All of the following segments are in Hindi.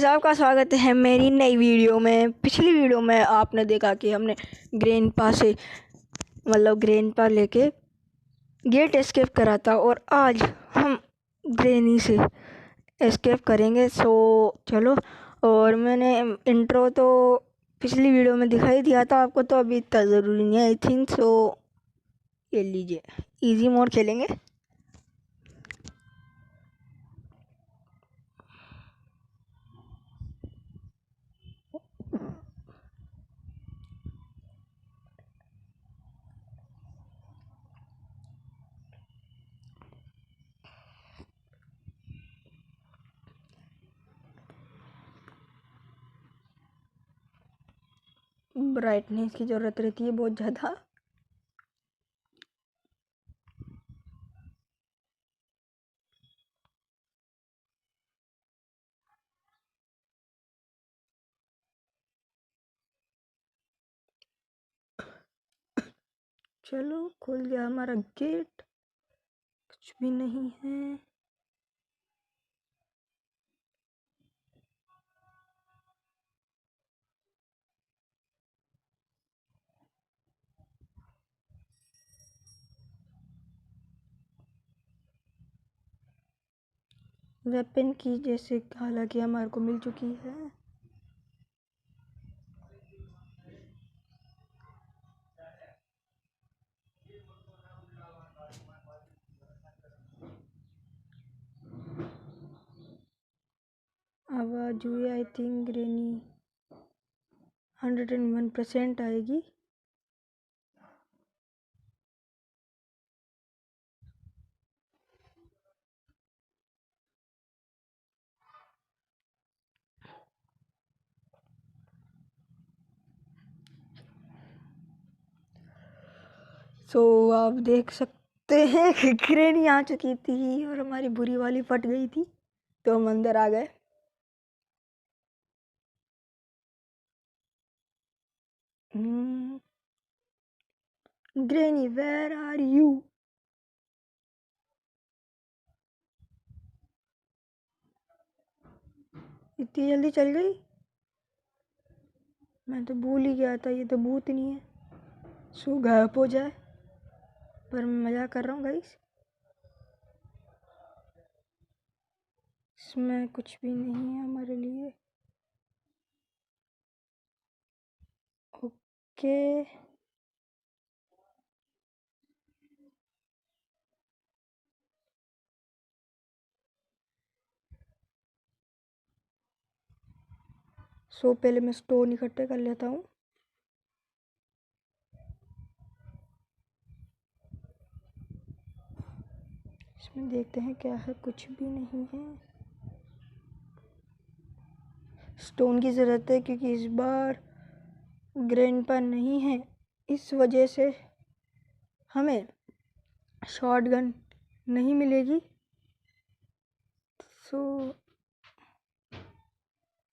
गाइस, आपका स्वागत है मेरी नई वीडियो में। पिछली वीडियो में आपने देखा कि हमने ग्रैंडपा से ग्रैंडपा लेके गेट एस्केप करा था, और आज हम ग्रैनी से एस्केप करेंगे। सो चलो। और मैंने इंट्रो तो पिछली वीडियो में दिखाई दिया था आपको, तो अभी इतना ज़रूरी नहीं है आई थिंक। सो ये लीजिए, इजी मोड खेलेंगे। ब्राइटनेस की ज़रूरत रहती है बहुत ज़्यादा। चलो, खुल गया हमारा गेट। कुछ भी नहीं है। वेपन की जैसे हालांकि हमारे को मिल चुकी है। आवाज़ हुई आई थिंक ग्रैनी 101% आएगी। सो आप देख सकते हैं कि ग्रैनी आ चुकी थी और हमारी बुरी वाली फट गई थी, तो हम अंदर आ गए। Granny, where are you? इतनी जल्दी चल गई, मैं तो भूल ही गया था ये तो भूत नहीं है। सो गायब हो जाए, पर मैं मजाक कर रहा हूँ गाइस। इसमें कुछ भी नहीं है हमारे लिए। ओके, सो पहले मैं स्टोन इकट्ठे कर लेता हूँ। इसमें देखते हैं क्या है। कुछ भी नहीं है। स्टोन की ज़रूरत है क्योंकि इस बार ग्रैंडपा नहीं है, इस वजह से हमें शॉटगन नहीं मिलेगी। सो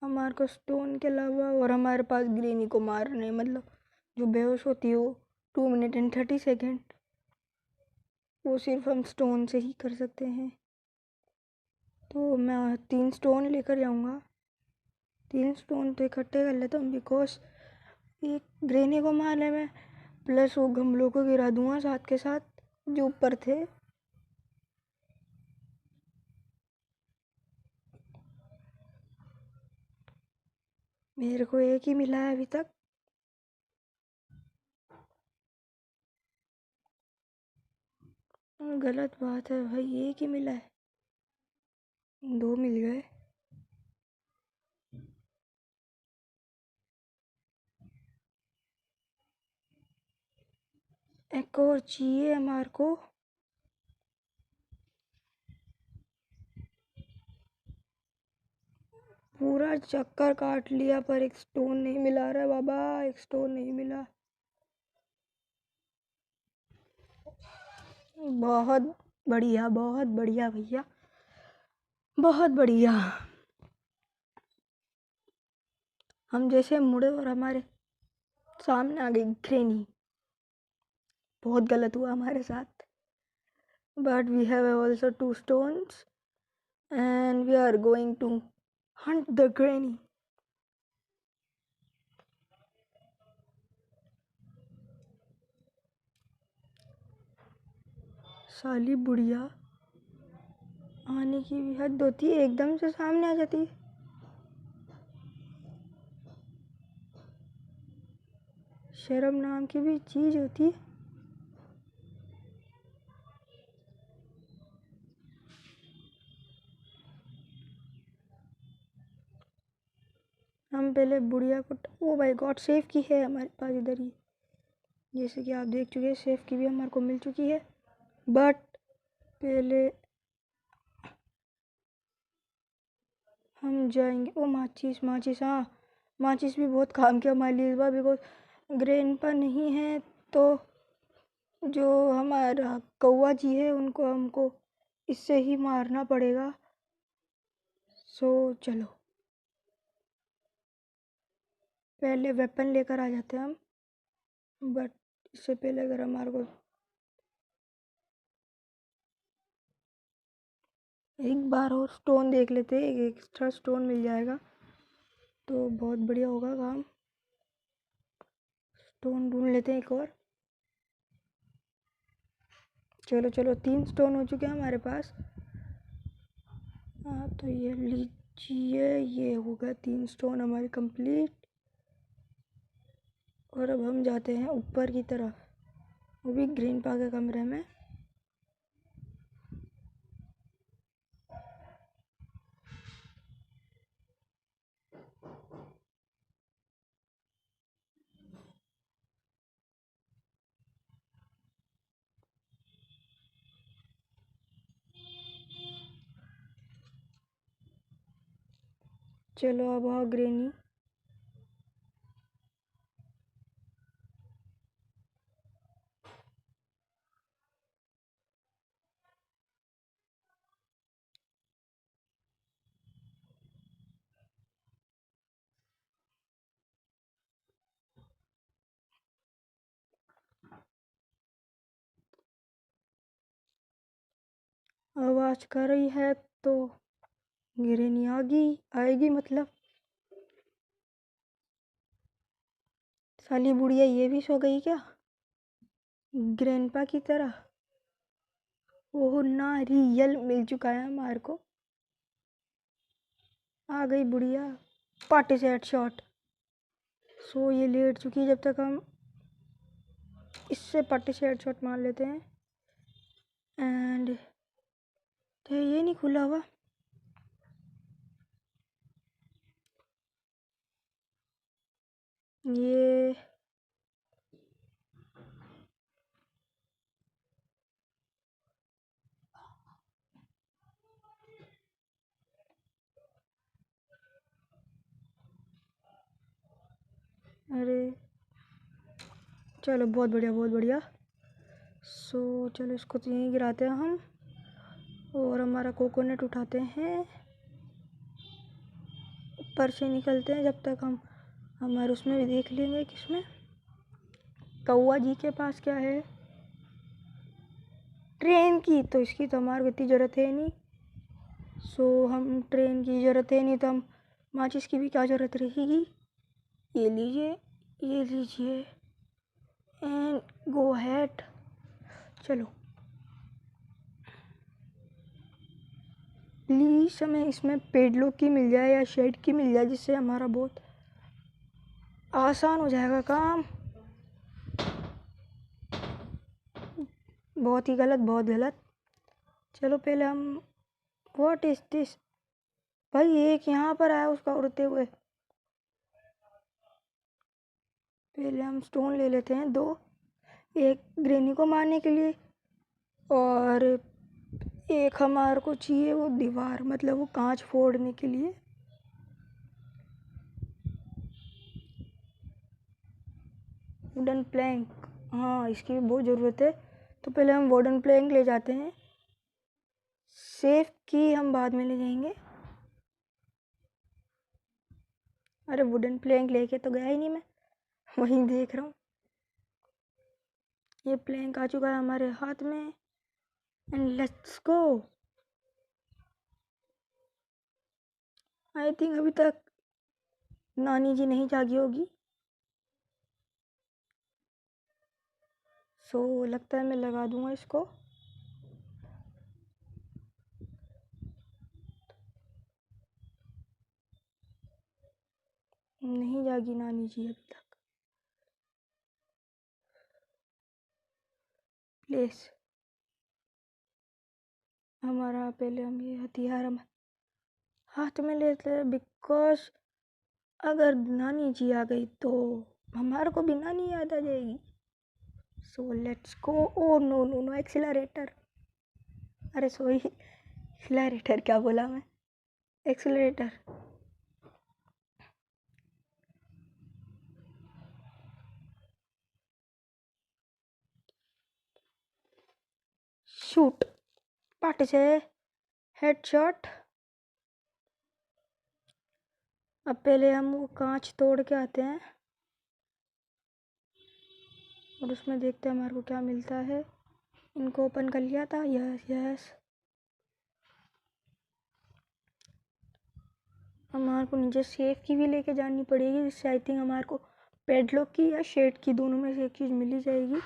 हमारे को स्टोन के अलावा, और हमारे पास ग्रैनी को मारने जो बेहोश होती हो 2 मिनट एंड 30 सेकेंड, वो सिर्फ हम स्टोन से ही कर सकते हैं। तो मैं 3 स्टोन लेकर जाऊंगा। 3 स्टोन तो इकट्ठे कर लेता हूँ, बिकॉज एक ग्रैनी को मारने में, प्लस वो गमलों को गिरा दूंगा साथ के साथ जो ऊपर थे। मेरे को एक ही मिला है अभी तक। गलत बात है भाई, एक ही मिला है। 2 मिल गए। एक और चाहिए हमारे को। पूरा चक्कर काट लिया पर एक स्टोन नहीं मिला रहा बाबा, एक स्टोन नहीं मिला। बहुत बढ़िया, बहुत बढ़िया भैया, बहुत बढ़िया। हम जैसे मुड़े और हमारे सामने आ गई ग्रैनी। बहुत गलत हुआ हमारे साथ, but we have also 2 stones and we are going to hunt the granny. साली बुढ़िया आने की भी हद होती है, एकदम से सामने आ जाती है। शर्म नाम की भी चीज होती है। हम पहले बुढ़िया को ओ भाई गॉड सेफ की है हमारे पास इधर ही, जैसे कि आप देख चुके हैं सेफ की भी हमारे को मिल चुकी है। बट पहले हम जाएंगे। ओ माचिस, माचिस, हाँ माचिस भी बहुत काम किया हमारे लिए इस बार, बिकॉज ग्रैंडपा नहीं है तो जो हमारा कौवा जी है उनको हमको इससे ही मारना पड़ेगा। सो चलो पहले वेपन लेकर आ जाते हैं हम, बट इससे पहले अगर हमारे को एक बार और स्टोन देख लेते हैं, एक एक्स्ट्रा स्टोन मिल जाएगा तो बहुत बढ़िया होगा काम। स्टोन ढूंढ लेते हैं एक और। चलो चलो 3 स्टोन हो चुके हैं हमारे पास। हाँ तो ये लीजिए, ये हो गया 3 स्टोन हमारे कंप्लीट। और अब हम जाते हैं ऊपर की तरफ, वो भी ग्रीन पा के कमरे में। चलो अब आओ ग्रेनी। आवाज कर रही है तो ग्रेनी आएगी मतलब। साली बुढ़िया ये भी सो गई क्या ग्रैंडपा की तरह? ओह नारियल मिल चुका है हमारे को। आ गई बुढ़िया, पार्टी से हेडशॉट। सो ये लेट चुकी है, जब तक हम इससे पार्टी से हेडशॉट मार लेते हैं। एंड तो ये नहीं खुला हुआ। ये अरे चलो बहुत बढ़िया बहुत बढ़िया। सो चलो इसको तो यहीं गिराते हैं हम, और हमारा कोकोनट उठाते हैं, ऊपर से निकलते हैं। जब तक हम हमारे उसमें भी देख लेंगे किसमें कौवा जी के पास क्या है। ट्रेन की तो इसकी तो हमारे को इतनी ज़रूरत है नहीं। सो हम ट्रेन की ज़रूरत है नहीं तो हम माचिस की भी क्या ज़रूरत रहेगी। ये लीजिए, ये लीजिए एंड गो हैड। चलो प्लीज़ हमें इसमें पेडलों की मिल जाए या शेड की मिल जाए, जिससे हमारा बहुत आसान हो जाएगा काम। बहुत ही गलत, बहुत गलत। चलो पहले हम व्हाट इज दिस। भाई एक यहाँ पर आया उसका उड़ते हुए। पहले हम स्टोन ले लेते हैं 2, एक ग्रेनी को मारने के लिए और एक हमारे को चाहिए वो दीवार, मतलब वो कांच फोड़ने के लिए। वुडन प्लैंक, हाँ इसकी भी बहुत ज़रूरत है। तो पहले हम वुडन प्लैंक ले जाते हैं, सेफ की हम बाद में ले जाएंगे। अरे वुडन प्लैंक लेके तो गया ही नहीं मैं, वहीं देख रहा हूँ। ये प्लैंक आ चुका है हमारे हाथ में and let's go. I think अभी तक नानी जी नहीं जागी होगी। सो लगता है मैं लगा दूंगा इसको। नहीं जागी नानी जी अभी तक। प्लीज हमारा पहले हम ये हथियार हम हाथ में लेते हैं, बिकॉज अगर नानी जी आ गई तो हमारे को भी नानी याद आ जाएगी। So let's go. Oh no no no, accelerator. अरे सॉरी, एक्सीलरेटर क्या बोला मैं, एक्सीलरेटर। शूट, पार्ट से हेडशॉट। अब पहले हम वो कांच तोड़ के आते हैं और उसमें देखते हैं हमारे को क्या मिलता है। इनको ओपन कर लिया था, यस यस। हमारे को नीचे सेफ की भी लेके जानी पड़ेगी, जिससे आई थिंक हमारे को पेडलॉक की या शेड की दोनों में से एक चीज़ मिली जाएगी।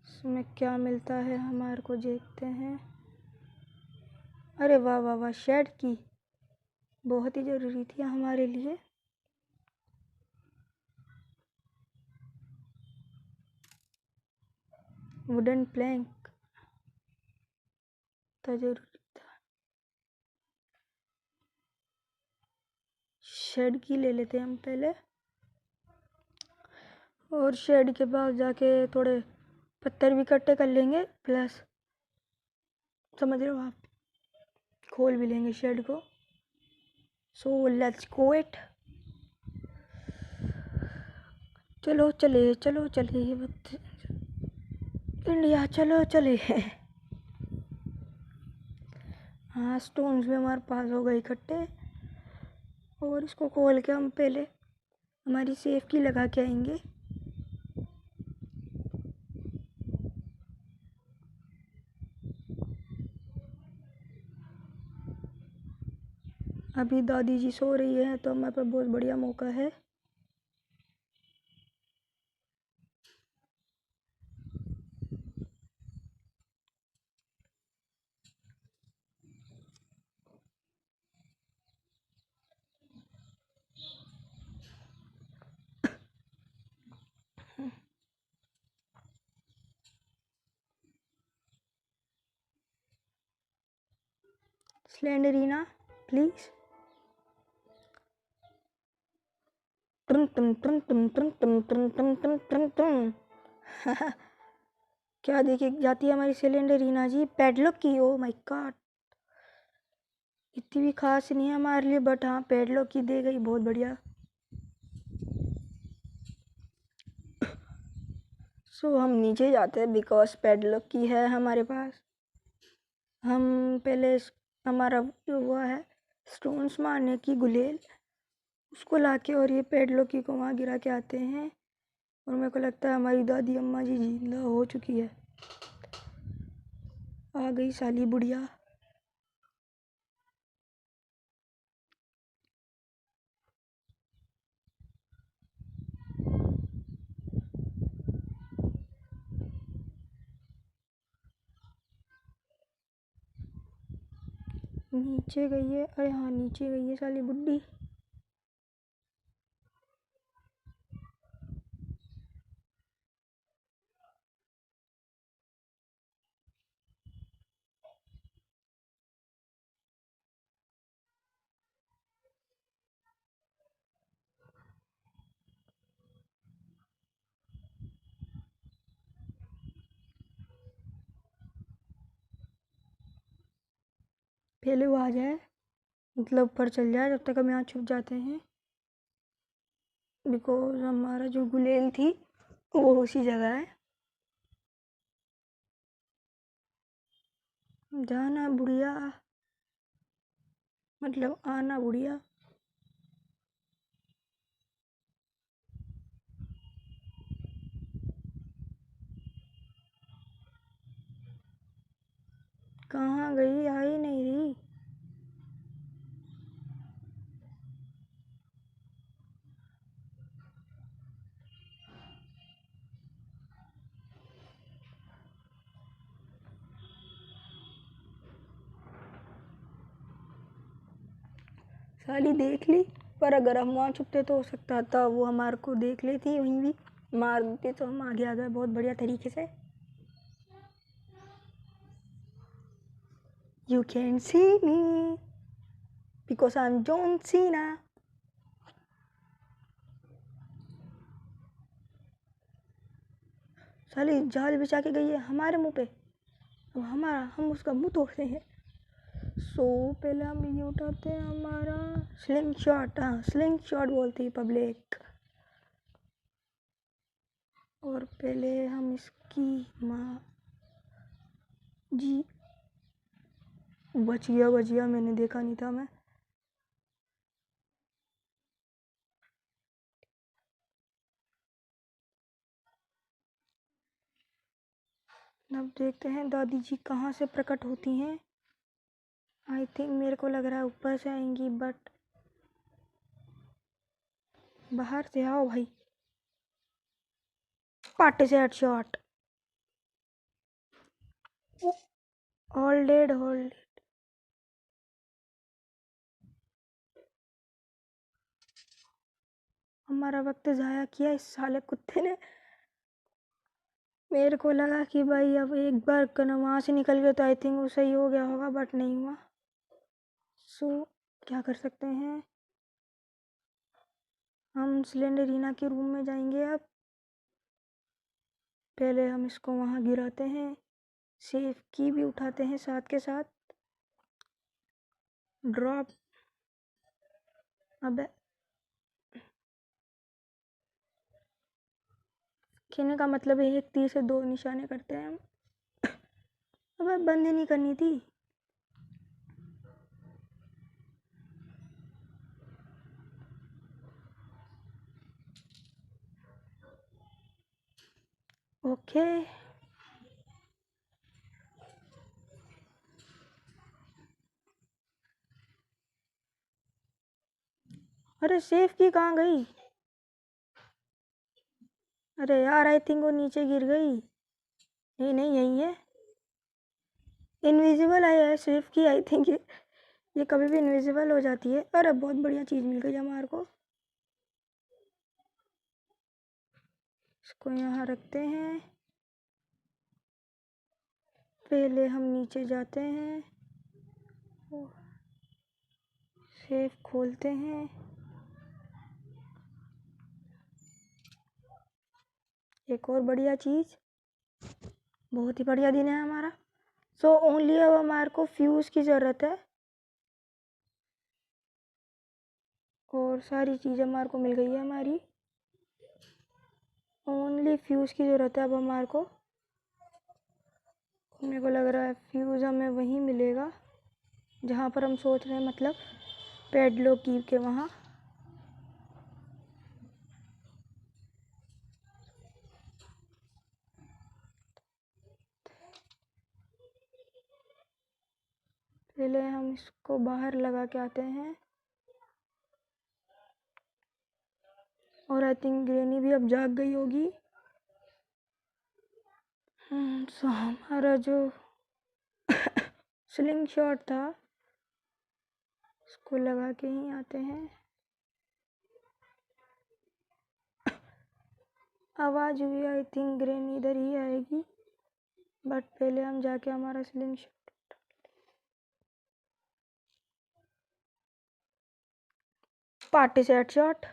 इसमें क्या मिलता है हमारे को देखते हैं। अरे वाह वाह वाह, शेड की बहुत ही ज़रूरी थी हमारे लिए। वुडन प्लैंक तो जरूरी था। शेड की ले लेते हैं हम पहले, और शेड के पास जाके थोड़े पत्थर भी इकट्ठे कर लेंगे, प्लस समझ रहे हो आप, खोल भी लेंगे शेड को। सो लेट्स गो इट। चलो चले, चलो चले इंडिया, चलो चले। हाँ, स्टोन्स भी हमारे पास हो गए इकट्ठे, और इसको खोल के हम पहले हमारी सेफ की लगा के आएंगे। अभी दादी जी सो रही है तो हमारे पास बहुत बढ़िया मौका है। Slendrina please. टुन टुन टुन टुन टुन टुन टुन टुन टुन टुन टुन। क्या देखी जाती है हमारी सिलेंडरीना जी, पैडलॉक की। ओ माय गॉड, इतनी भी खास नहीं है हमारे लिए, बट हाँ पैडलॉक की दे गई, बहुत बढ़िया। सो हम नीचे जाते हैं बिकॉज पैडलॉक की है हमारे पास। हम पहले हमारा जो हुआ है स्टोन्स मारने की गुलेल, उसको लाके और ये पैडलॉक की को वहाँ गिरा के आते हैं। और मेरे को लगता है हमारी दादी अम्मा जी जिंदा हो चुकी है। आ गई साली बुढ़िया। नीचे गई है, अरे हाँ नीचे गई है साली बुड्ढी। पहले वो आ जाए, मतलब ऊपर चल जाए, जब तक हम यहाँ छुप जाते हैं। बिकॉज हमारा जो गुलेल थी वो उसी जगह है। जाना बुढ़िया, मतलब आना बुढ़िया। कहाँ गई, आ ही नहीं रही। साली देख ली, पर अगर हम वहाँ छुपते तो हो सकता था वो हमारे को देख लेती, वहीं भी मार देती, तो हम आगे आ गए बहुत बढ़िया तरीके से। You can't see me because I'm John Cena. साली जाल बिछा के गई है हमारे मुंह पे, अब हम उसका मुंह तोड़ते हैं। सो पहले हम ये उठाते हैं हमारा स्लिंग शॉट। हाँ, स्लिंग शॉट बोलती है पब्लिक। और पहले हम इसकी माँ जी, बच गया, मैंने देखा नहीं था मैं। अब देखते हैं दादी जी कहाँ से प्रकट होती हैं। आई थिंक मेरे को लग रहा है ऊपर से आएंगी, बट बाहर से आओ भाई। पार्टी से हेडशॉट। All dead. हमारा वक्त ज़ाया किया इस साले कुत्ते ने। मेरे को लगा कि भाई अब एक बार वहाँ से निकल गया तो आई थिंक वो सही हो गया होगा, बट नहीं हुआ। सो क्या कर सकते हैं, हम सिलेंडरीना के रूम में जाएंगे। अब पहले हम इसको वहाँ गिराते हैं, सेफ की भी उठाते हैं साथ के साथ। ड्रॉप। अबे कहने का मतलब है एक तीर से दो निशाने करते हैं हम। अबे बंद ही नहीं करनी थी। ओके। अरे सेफ की कहाँ गई? अरे यार आई थिंक वो नीचे गिर गई। नहीं यही है। इनविजिबल है सेफ की, आई थिंक ये कभी भी इनविजिबल हो जाती है। अरे बहुत बढ़िया चीज़ मिल गई हमारे को। इसको यहाँ रखते हैं। पहले हम नीचे जाते हैं, सेफ खोलते हैं। एक और बढ़िया चीज़, बहुत ही बढ़िया दिन है हमारा। सो ओनली अब हमारे को फ्यूज़ की ज़रूरत है, और सारी चीज़ें हमारे को मिल गई है हमारी। ओनली फ्यूज़ की ज़रूरत है अब हमारे को। मेरे को लग रहा है फ्यूज़ हमें वहीं मिलेगा जहाँ पर हम सोच रहे हैं, मतलब पैडलॉक की के वहाँ। पहले हम इसको बाहर लगा के आते हैं, और आई थिंक ग्रेनी भी अब जाग गई होगी। सो हमारा जो स्लिंग शॉट था उसको लगा के ही आते हैं। आवाज़ हुई, आई थिंक ग्रेनी इधर ही आएगी, बट पहले हम जाके हमारा स्लिंग शॉट। पार्टी से हेडशॉट।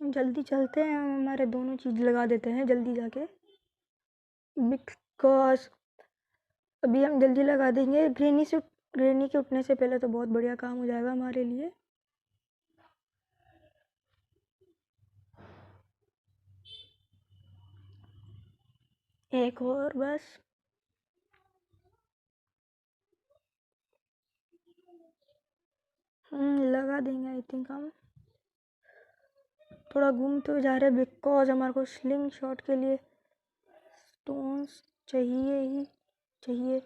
जल्दी चलते हैं, हम हमारे दोनों चीज़ लगा देते हैं जल्दी जाके, बिकॉज अभी हम जल्दी लगा देंगे। ग्रेनी के उठने से पहले तो बहुत बढ़िया काम हो जाएगा हमारे लिए। एक और बस। लगा देंगे आई थिंक। हम थोड़ा घूम तो जा रहे हैं बिकॉज हमारे को स्लिंग शॉट के लिए स्टोन्स चाहिए ही चाहिए,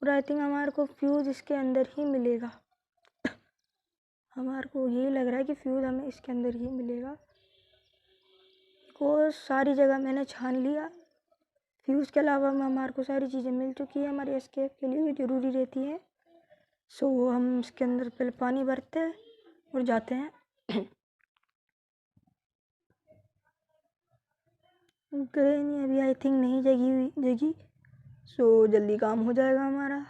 और आई थिंक हमारे को फ्यूज़ इसके अंदर ही मिलेगा। हमारे को यही लग रहा है कि फ्यूज़ हमें इसके अंदर ही मिलेगा, बिकॉज सारी जगह मैंने छान लिया। फ्यूज़ के अलावा हमारे को सारी चीज़ें मिल चुकी है, हमारे एस्केप के लिए भी ज़रूरी रहती है। सो हम इसके अंदर पहले पानी भरते हैं और जाते हैं। ग्रेनी अभी आई थिंक नहीं जगी, सो जल्दी काम हो जाएगा हमारा।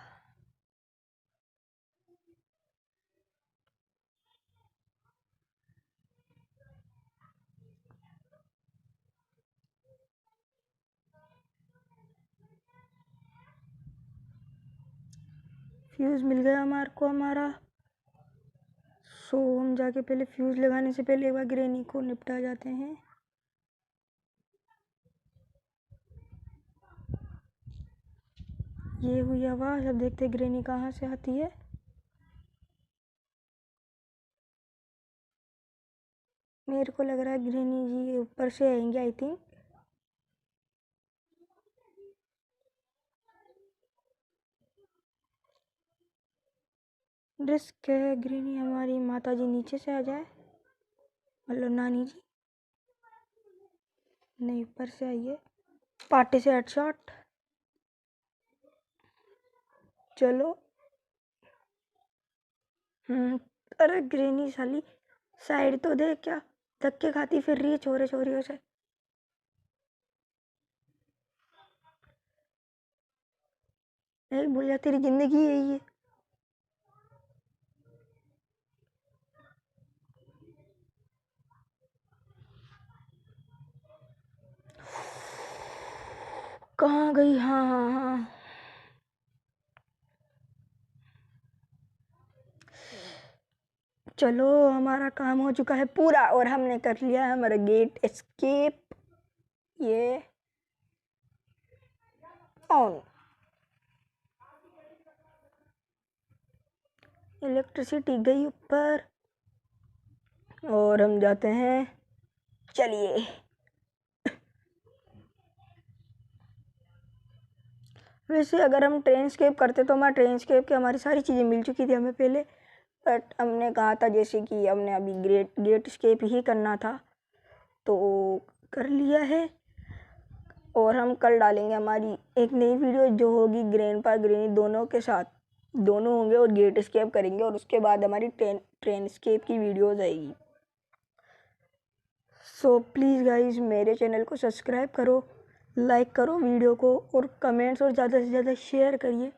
फ्यूज़ मिल गया हमारे को हमारा। सो हम जाके पहले फ्यूज़ लगाने से पहले एक बार ग्रेनी को निपटा जाते हैं। ये हुई आवाज़, अब देखते हैं ग्रेनी कहाँ से आती है। मेरे को लग रहा है ग्रेनी जी ऊपर से आएंगे आई थिंक। रिस्क है ग्रेनी हमारी माता जी नीचे से आ जाए, मतलब नानी जी। नहीं, ऊपर से आइए, पार्टी से हेडशॉट। चलो। अरे ग्रेनी साली साइड तो दे, क्या धक्के खाती फिर रही है छोरे छोरियों से। नहीं भूल जा, तेरी जिंदगी यही है। कहाँ गई? हाँ हाँ हाँ, चलो हमारा काम हो चुका है पूरा और हमने कर लिया है हमारा गेट एस्केप। ये ऑन। इलेक्ट्रिसिटी गई ऊपर और हम जाते हैं। चलिए। वैसे अगर हम ट्रेन स्केप करते तो हमारा ट्रेन स्केप की हमारी सारी चीज़ें मिल चुकी थी हमें पहले, बट हमने कहा था जैसे कि हमने अभी गेट स्केप ही करना था तो कर लिया है। और हम कल डालेंगे हमारी एक नई वीडियो जो होगी ग्रैंडपा ग्रैनी दोनों के साथ, दोनों होंगे और गेट स्केप करेंगे, और उसके बाद हमारी ट्रेन स्केप की वीडियोज़ आएगी। सो प्लीज़ गाइज मेरे चैनल को सब्सक्राइब करो, लाइक करो वीडियो को, और कमेंट्स और ज़्यादा से ज़्यादा शेयर करिए।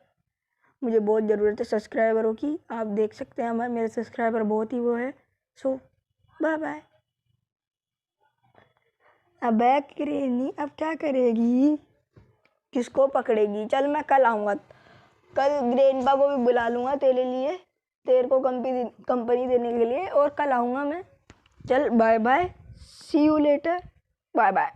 मुझे बहुत ज़रूरत है सब्सक्राइबरों की। आप देख सकते हैं हमारे मेरे सब्सक्राइबर बहुत ही वो है। सो बाय बाय। अब ग्रैनी अब क्या करेगी, किसको पकड़ेगी? चल मैं कल आऊँगा, कल ग्रैंडपा को भी बुला लूँगा तेरे लिए, तेरे को कंपनी देने के लिए, और कल आऊँगा मैं। चल bye bye, see you later, bye bye.